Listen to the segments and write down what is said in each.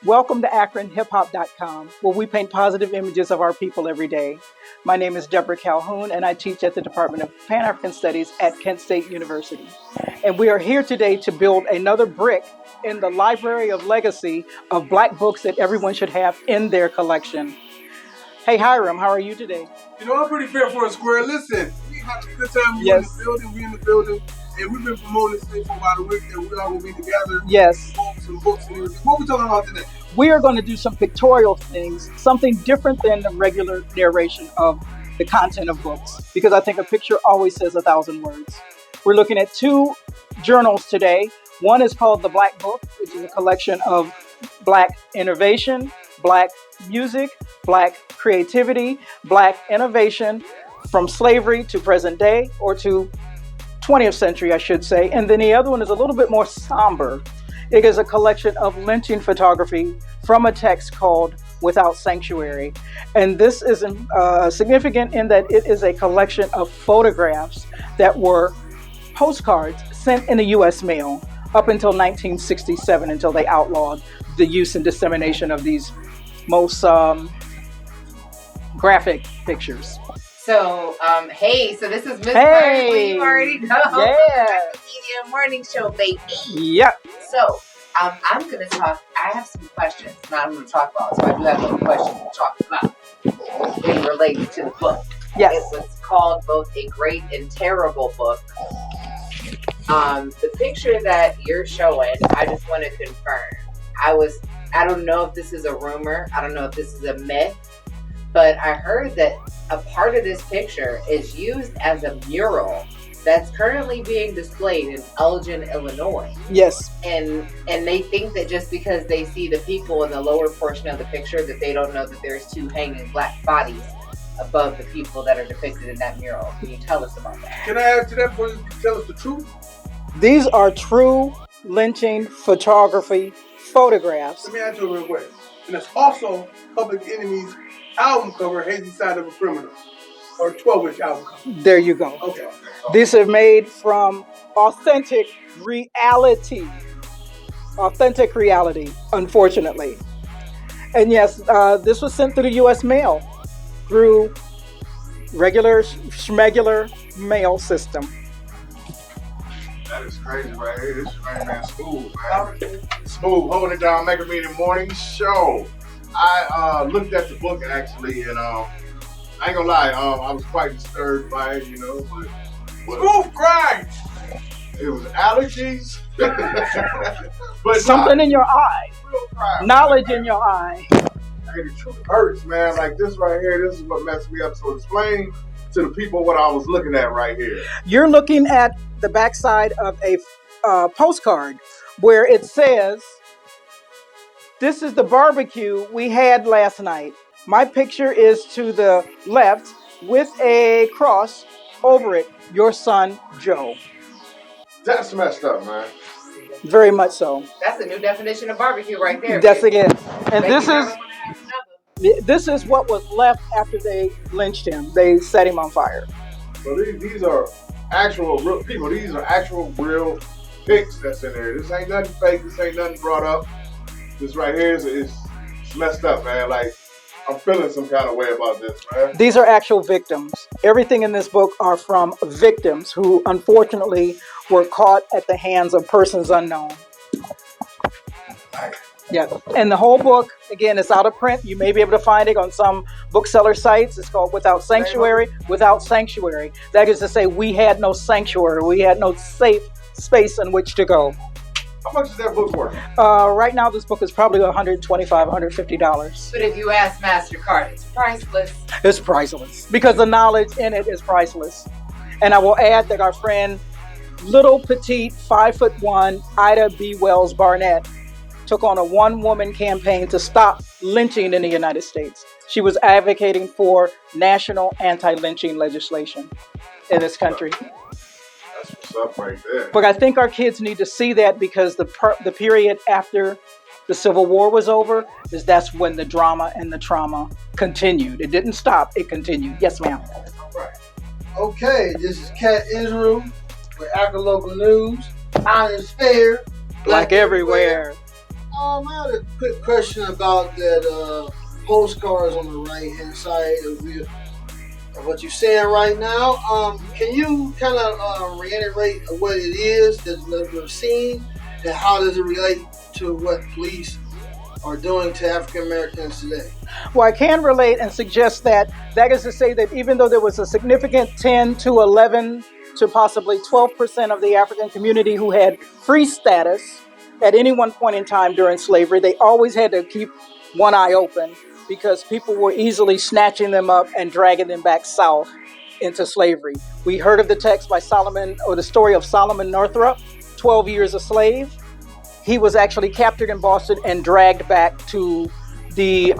Welcome to AkronHipHop.com, where we paint positive images of our people every day. My name is Deborah Calhoun, and I teach at the Department of Pan-African Studies at Kent State University. And we are here today to build another brick in the library of legacy of Black books that everyone should have in their collection. Hey, Hiram, how are you today? You know, I'm pretty fair for a square. Listen, we have a good time. We in the building, and we've been promoting this thing for about a week, and we're all going to be together. Yes. Some books and everything. What are we talking about today? We are going to do some pictorial things, something different than the regular narration of the content of books, because I think a picture always says 1,000 words. We're looking at two journals today. One is called The Black Book, which is a collection of Black innovation, Black music, Black creativity, Black innovation from slavery to present day, or to 20th century, I should say. And then the other one is a little bit more somber. It is a collection of lynching photography from a text called Without Sanctuary. And this is significant in that it is a collection of photographs that were postcards sent in the U.S. mail up until 1967, until they outlawed the use and dissemination of these most graphic pictures. So, so this is Miss Hey! You already know. Yeah. Media Morning Show, baby. Yep. So, I'm going to talk. I have some questions that I'm going to talk about. So, I do have some questions to talk about in relation to the book. Yes. It was called both a great and terrible book. The picture that you're showing, I just want to confirm. I don't know if this is a rumor. I don't know if this is a myth. But I heard that a part of this picture is used as a mural that's currently being displayed in Elgin, Illinois. Yes. And they think that just because they see the people in the lower portion of the picture, that they don't know that there's two hanging Black bodies above the people that are depicted in that mural. Can you tell us about that? Can I add to that before you tell us the truth? These are true lynching photography photographs. Let me add you a real quick. And it's also Public Enemy's album cover, Hazy Side of a Criminal, or 12-inch album cover. There you go. Okay. These are made from authentic reality. Authentic reality, unfortunately. And yes, this was sent through the U.S. mail, through regular, schmegular mail system. That is crazy right here. This is right man Smooth, man. Smooth, holding it down, Mega Media Morning Show. I looked at the book actually, and I ain't gonna lie, I was quite disturbed by it, but Smooth grinds! it was allergies. But Something in your eye. real crime. Knowledge in your eye. Hey, the truth hurts, man. Like this right here, this is what messed me up. So explain to the people what I was looking at right here. You're looking at the backside of a postcard where it says, "This is the barbecue we had last night. My picture is to the left with a cross over it. Your son, Joe." That's messed up, man. Very much so. That's a new definition of barbecue right there. That's baby. again. And Make this you is never wanna have another. this is what was left after they lynched him. They set him on fire. So these are actual real people. These are actual real pics that's in there. This ain't nothing fake. This ain't nothing brought up. This right here is messed up, man. Like, I'm feeling some kind of way about this, man. These are actual victims. Everything in this book are from victims who unfortunately were caught at the hands of persons unknown. Yeah, and the whole book, again, is out of print. You may be able to find it on some bookseller sites. It's called Without Sanctuary. Without Sanctuary. That is to say, we had no sanctuary. We had no safe space in which to go. How much is that book worth? Right now, this book is probably $125, $150. But if you ask MasterCard, it's priceless. It's priceless because the knowledge in it is priceless. And I will add that our friend, little petite 5'1" Ida B. Wells Barnett, took on a one-woman campaign to stop lynching in the United States. She was advocating for national anti-lynching legislation in this country. That's what's up right there. But I think our kids need to see that because the period after the Civil War was over, that's when the drama and the trauma continued. It didn't stop, it continued. Yes, ma'am. Right. Okay, this is Cat Israel with Akron Local News. Honest Fair. Black everywhere. I had a quick question about that postcards on the right hand side of what you're saying right now. Can you kind of reiterate what it is that we're seeing, and how does it relate to what police are doing to African Americans today? Well, I can relate and suggest that is to say that even though there was a significant 10 to 11 to possibly 12% of the African community who had free status at any one point in time during slavery, they always had to keep one eye open because people were easily snatching them up and dragging them back south into slavery. We heard of the text by Solomon, or the story of Solomon Northrop, 12 years a slave. He was actually captured in Boston and dragged back to the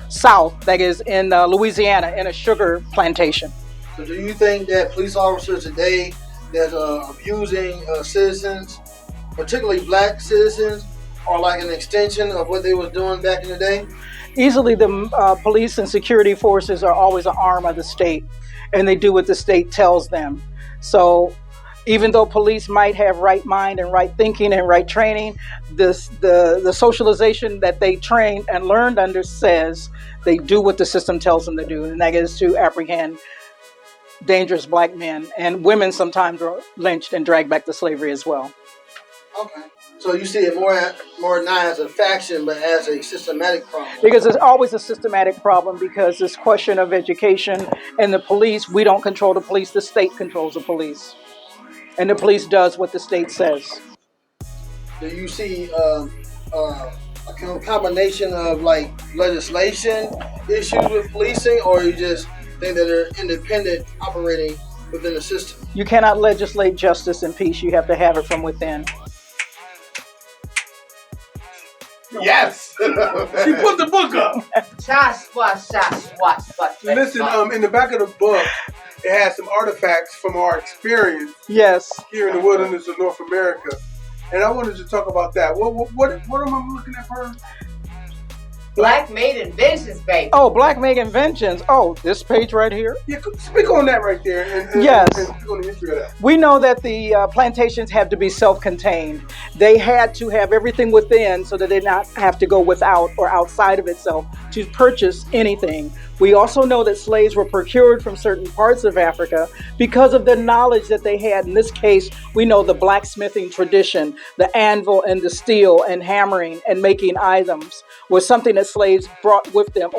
South, that is in Louisiana, in a sugar plantation. So do you think that police officers today that are abusing citizens, particularly black citizens, are like an extension of what they were doing back in the day? Easily, the police and security forces are always an arm of the state, and they do what the state tells them. So even though police might have right mind and right thinking and right training, the socialization that they trained and learned under says they do what the system tells them to do, and that is to apprehend dangerous black men, and women sometimes are lynched and dragged back to slavery as well. Okay. So you see it more not as a faction, but as a systematic problem. Because it's always a systematic problem, because this question of education and the police, we don't control the police, the state controls the police. And the police does what the state says. Do you see a combination of like legislation issues with policing, or you just think that they're independent operating within the system? You cannot legislate justice and peace. You have to have it from within. Yes! She put the book up. Listen, in the back of the book, it has some artifacts from our experience. Yes. Here in the wilderness of North America. And I wanted to talk about that. What am I looking at first? Black made inventions, baby. Oh, Black made inventions. Oh, this page right here? Yeah, speak on that right there. And yes. And speak on the history of that. We know that the plantations had to be self-contained. They had to have everything within so that they did not have to go without or outside of itself to purchase anything. We also know that slaves were procured from certain parts of Africa because of the knowledge that they had. In this case, we know the blacksmithing tradition, the anvil and the steel and hammering and making items was something that slaves brought with them,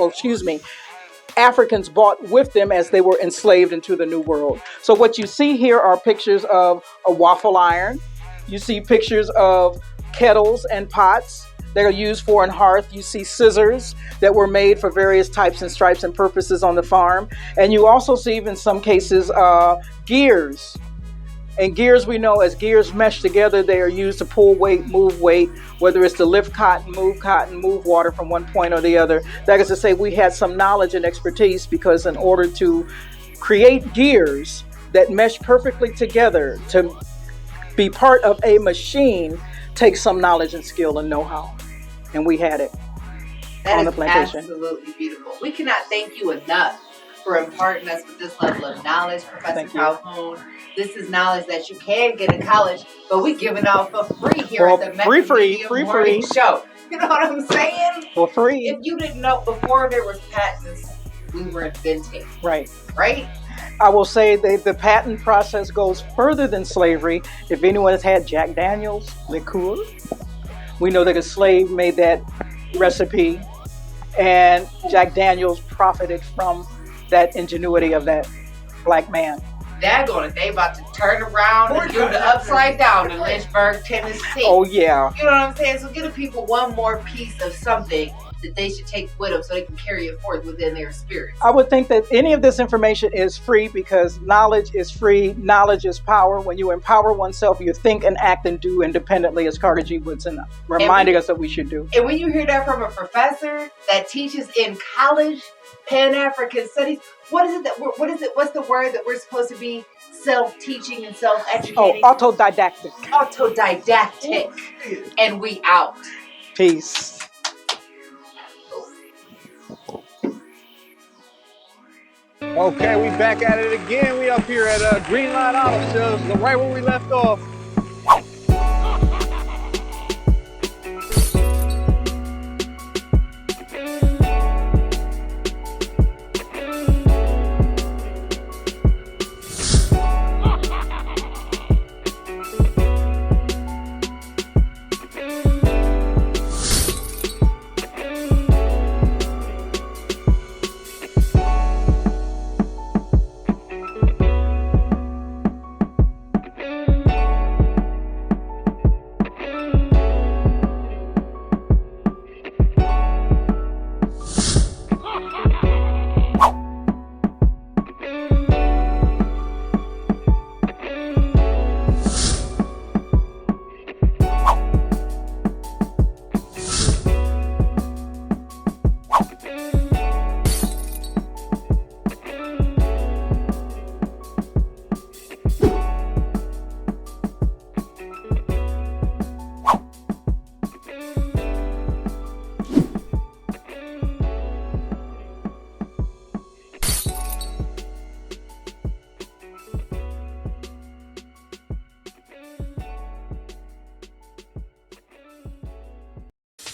Africans brought with them as they were enslaved into the New World. So what you see here are pictures of a waffle iron. You see pictures of kettles and pots that are used for an hearth. You see scissors that were made for various types and stripes and purposes on the farm. And you also see, in some cases, gears. And gears, we know, as gears mesh together, they are used to pull weight, move weight, whether it's to lift cotton, move water from one point or the other. That is to say, we had some knowledge and expertise, because in order to create gears that mesh perfectly together to be part of a machine takes some knowledge and skill and know-how. And we had it on the plantation. Absolutely beautiful. We cannot thank you enough for imparting us with this level of knowledge, Professor Calhoun. This is knowledge that you can get in college, but we give it out for free here at the Metro Morning Show. You know what I'm saying? For free. If you didn't know, before there was patents, we were inventing. Right. Right? I will say the patent process goes further than slavery. If anyone has had Jack Daniels liqueur, we know that a slave made that recipe, and Jack Daniels profited from that ingenuity of that black man. Daggone it, they about to turn around and do the upside down in Lynchburg, Tennessee. Oh, yeah. You know what I'm saying? So give the people one more piece of something that they should take with them so they can carry it forth within their spirit. I would think that any of this information is free, because knowledge is free. Knowledge is power. When you empower oneself, you think and act and do independently, as Carter G. Woodson reminding us that we should do. And when you hear that from a professor that teaches in college, Pan-African studies, what's the word that we're supposed to be self-teaching and self-educating? Oh, autodidactic. Autodidactic. And we out. Peace. Okay, we back at it again. We up here at Green Line Auto Sales, right where we left off.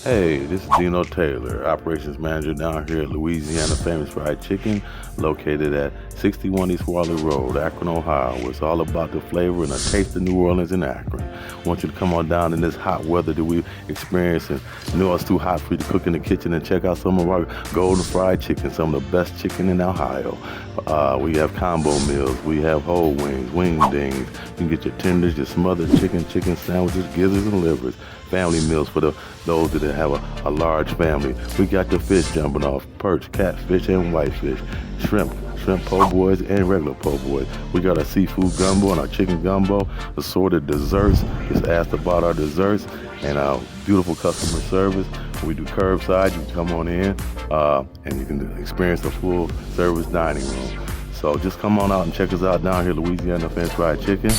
Hey, this is Dino Taylor, operations manager down here at Louisiana Famous Fried Chicken, located at 61 East Waller Road, Akron, Ohio, where it's all about the flavor and the taste of New Orleans and Akron. I want you to come on down in this hot weather that we experience, and you know it's too hot for you to cook in the kitchen, and check out some of our golden fried chicken, some of the best chicken in Ohio. We have combo meals, we have whole wings, wing dings. You can get your tenders, your smothered chicken sandwiches, gizzards and livers. Family meals for those that have a large family. We got the fish jumping off, perch, catfish, and whitefish, shrimp po' boys, and regular po' boys. We got our seafood gumbo and our chicken gumbo, assorted desserts. Just ask about our desserts and our beautiful customer service. We do curbside. You can come on in and you can experience the full service dining room. So just come on out and check us out down here, Louisiana Famous Fried Chicken.